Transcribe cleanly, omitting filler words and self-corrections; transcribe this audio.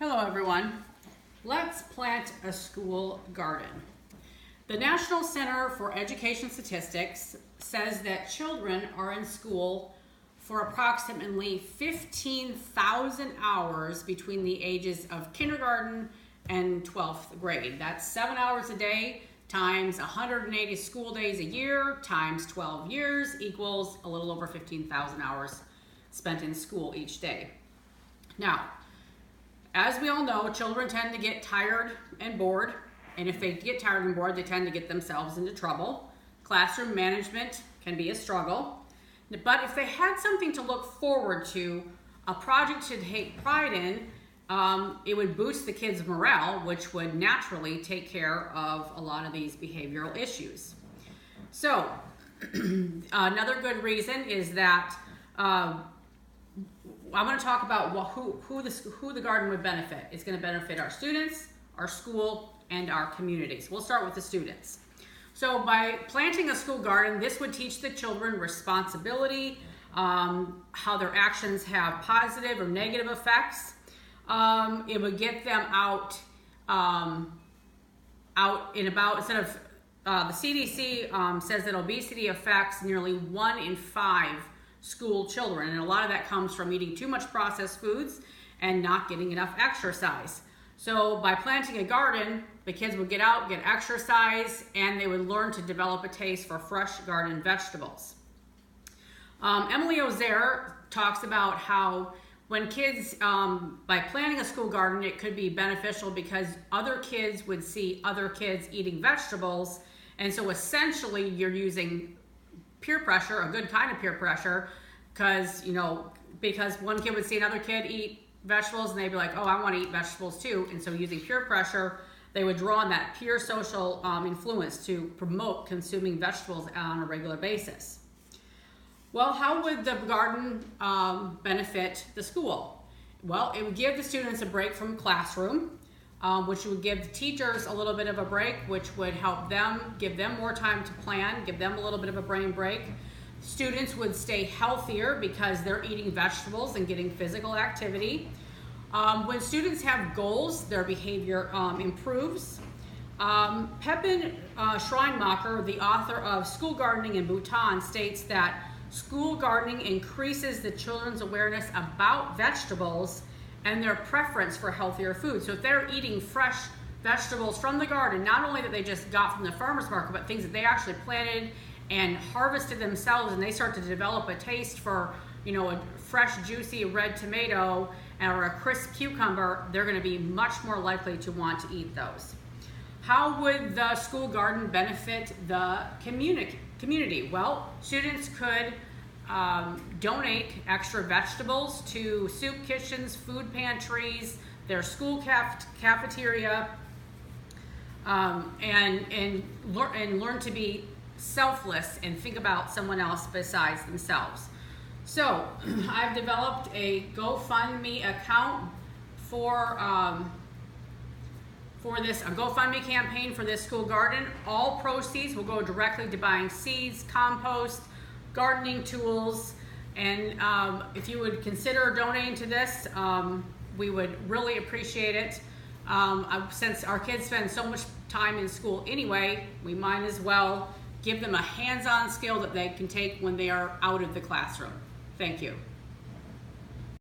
Hello everyone. Let's plant a school garden. The National Center for Education Statistics says that children are in school for approximately 15,000 hours between the ages of kindergarten and 12th grade. That's 7 hours a day times 180 school days a year times 12 years equals a little over 15,000 hours spent in school each day. Now, as we all know, children tend to get tired and bored, and if they get tired and bored, they tend to get themselves into trouble. Classroom management can be a struggle, but if they had something to look forward to, a project to take pride in, it would boost the kids' morale, which would naturally take care of a lot of these behavioral issues. So, another good reason is that I'm going to talk about who the garden would benefit. It's going to benefit our students, our school, and our communities. We'll start with the students. So by planting a school garden, this would teach the children responsibility, how their actions have positive or negative effects. It would get them out and about. Instead of the CDC says that obesity affects nearly 1 in 5 school children, and a lot of that comes from eating too much processed foods and not getting enough exercise. So by planting a garden, the kids would get out, get exercise, and they would learn to develop a taste for fresh garden vegetables. Emily Ozair talks about how when kids, by planting a school garden, it could be beneficial because other kids would see other kids eating vegetables, and so essentially you're using peer pressure, a good kind of peer pressure, because one kid would see another kid eat vegetables and they'd be like, oh, I want to eat vegetables too. And so using peer pressure, they would draw on that peer social influence to promote consuming vegetables on a regular basis. Well, how would the garden benefit the school? Well, it would give the students a break from classroom, which would give the teachers a little bit of a break, which would help them, give them more time to plan, give them a little bit of a brain break. Students would stay healthier because they're eating vegetables and getting physical activity. When students have goals, their behavior improves. Pepin Schrienmacher, the author of School Gardening in Bhutan, states that school gardening increases the children's awareness about vegetables and their preference for healthier food. So if they're eating fresh vegetables from the garden, not only that they just got from the farmer's market, but things that they actually planted and harvested themselves, and they start to develop a taste for, a fresh, juicy red tomato or a crisp cucumber, they're going to be much more likely to want to eat those. How would the school garden benefit the community? Well, students could donate extra vegetables to soup kitchens, food pantries, their school cafeteria, and learn to be selfless and think about someone else besides themselves. So I've developed a GoFundMe account for this, a GoFundMe campaign for this school garden. All proceeds will go directly to buying seeds, compost, gardening tools, and if you would consider donating to this, we would really appreciate it. Since our kids spend so much time in school anyway, we might as well give them a hands-on skill that they can take when they are out of the classroom. Thank you.